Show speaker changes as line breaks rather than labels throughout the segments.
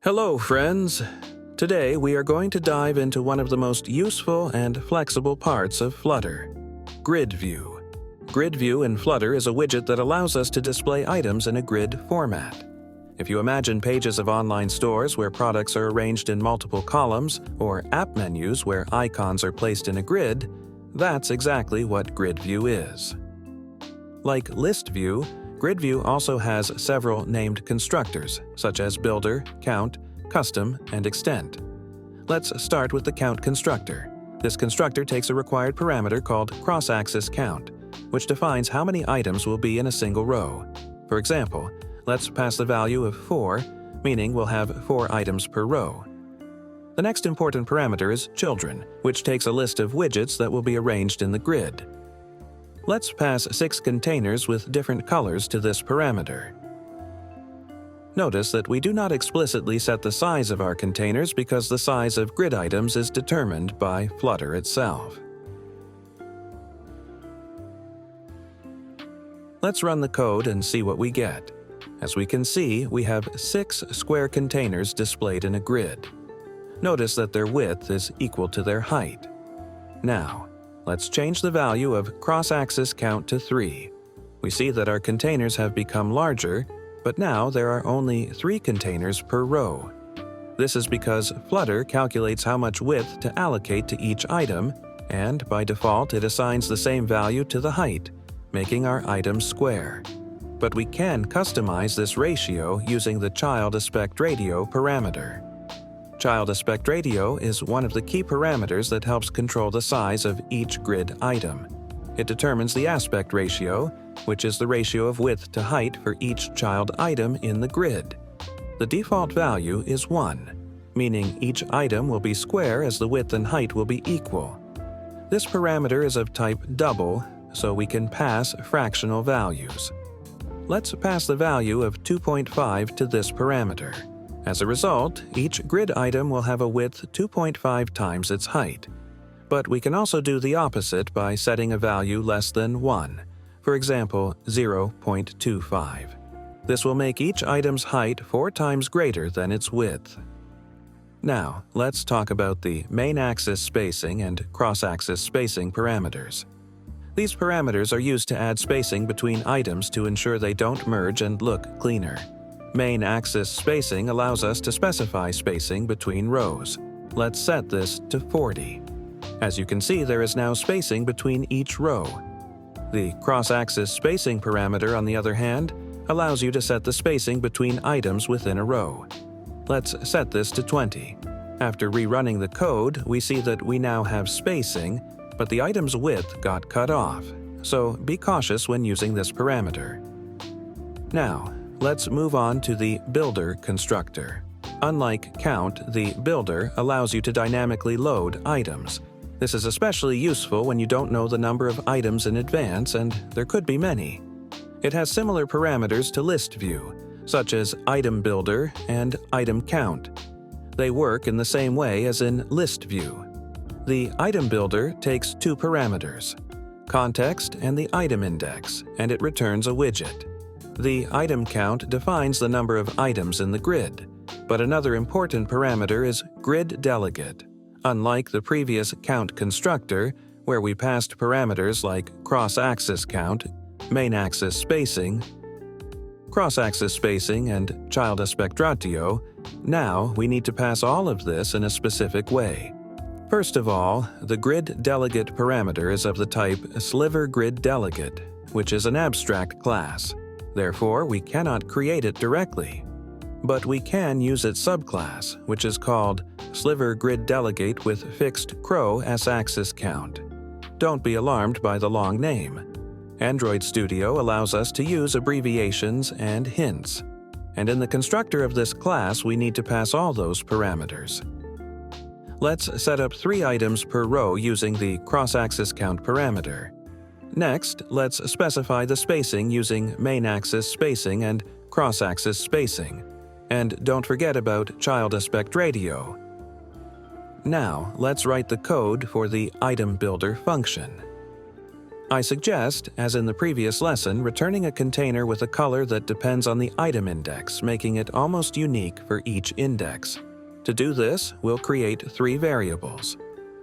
Hello, friends! Today we are going to dive into one of the most useful and flexible parts of Flutter, GridView. GridView in Flutter is a widget that allows us to display items in a grid format. If you imagine pages of online stores where products are arranged in multiple columns, or app menus where icons are placed in a grid, that's exactly what GridView is. Like ListView, GridView also has several named constructors, such as Builder, Count, Custom, and Extent. Let's start with the Count constructor. This constructor takes a required parameter called cross-axis count, which defines how many items will be in a single row. For example, let's pass the value of 4, meaning we'll have 4 items per row. The next important parameter is children, which takes a list of widgets that will be arranged in the grid. Let's pass 6 containers with different colors to this parameter. Notice that we do not explicitly set the size of our containers because the size of grid items is determined by Flutter itself. Let's run the code and see what we get. As we can see, we have 6 square containers displayed in a grid. Notice that their width is equal to their height. Now, let's change the value of cross-axis count to 3. We see that our containers have become larger, but now there are only 3 containers per row. This is because Flutter calculates how much width to allocate to each item, and by default it assigns the same value to the height, making our items square. But we can customize this ratio using the child aspect ratio parameter. Child aspect ratio is one of the key parameters that helps control the size of each grid item. It determines the aspect ratio, which is the ratio of width to height for each child item in the grid. The default value is 1, meaning each item will be square as the width and height will be equal. This parameter is of type double, so we can pass fractional values. Let's pass the value of 2.5 to this parameter. As a result, each grid item will have a width 2.5 times its height. But we can also do the opposite by setting a value less than 1, for example 0.25. This will make each item's height 4 times greater than its width. Now, let's talk about the main axis spacing and cross-axis spacing parameters. These parameters are used to add spacing between items to ensure they don't merge and look cleaner. Main axis spacing allows us to specify spacing between rows. Let's set this to 40. As you can see, there is now spacing between each row. The cross-axis spacing parameter, on the other hand, allows you to set the spacing between items within a row. Let's set this to 20. After rerunning the code, we see that we now have spacing, but the item's width got cut off, so be cautious when using this parameter. Now, let's move on to the Builder constructor. Unlike Count, the Builder allows you to dynamically load items. This is especially useful when you don't know the number of items in advance, and there could be many. It has similar parameters to ListView, such as Item Builder and Item Count. They work in the same way as in ListView. The Item Builder takes 2 parameters, context and the item index, and it returns a widget. The item count defines the number of items in the grid, but another important parameter is grid delegate. Unlike the previous count constructor, where we passed parameters like cross-axis count, main axis spacing, cross-axis spacing, and child aspect ratio, now we need to pass all of this in a specific way. First of all, the grid delegate parameter is of the type sliver grid delegate, which is an abstract class. Therefore, we cannot create it directly. But we can use its subclass, which is called sliver grid delegate with fixed crow s-axis count. Don't be alarmed by the long name. Android Studio allows us to use abbreviations and hints. And in the constructor of this class, we need to pass all those parameters. Let's set up 3 items per row using the cross-axis count parameter. Next, let's specify the spacing using main axis spacing and cross-axis spacing. And don't forget about child aspect ratio. Now, let's write the code for the Item Builder function. I suggest, as in the previous lesson, returning a container with a color that depends on the item index, making it almost unique for each index. To do this, we'll create 3 variables.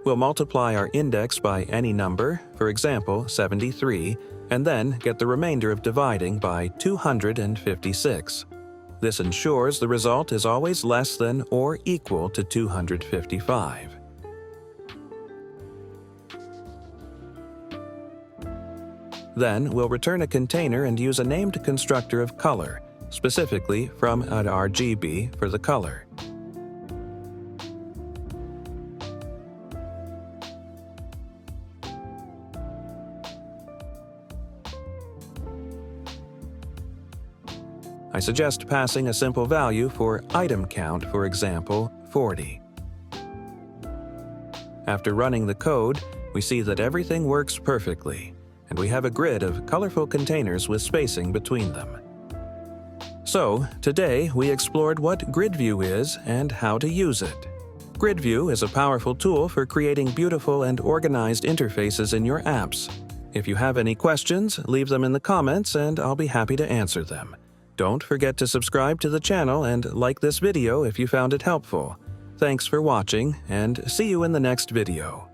We'll multiply our index by any number, for example 73, and then get the remainder of dividing by 256. This ensures the result is always less than or equal to 255. Then we'll return a container and use a named constructor of color, specifically from an RGB for the color. I suggest passing a simple value for item count, for example, 40. After running the code, we see that everything works perfectly, and we have a grid of colorful containers with spacing between them. So, today we explored what GridView is and how to use it. GridView is a powerful tool for creating beautiful and organized interfaces in your apps. If you have any questions, leave them in the comments and I'll be happy to answer them. Don't forget to subscribe to the channel and like this video if you found it helpful. Thanks for watching, and see you in the next video.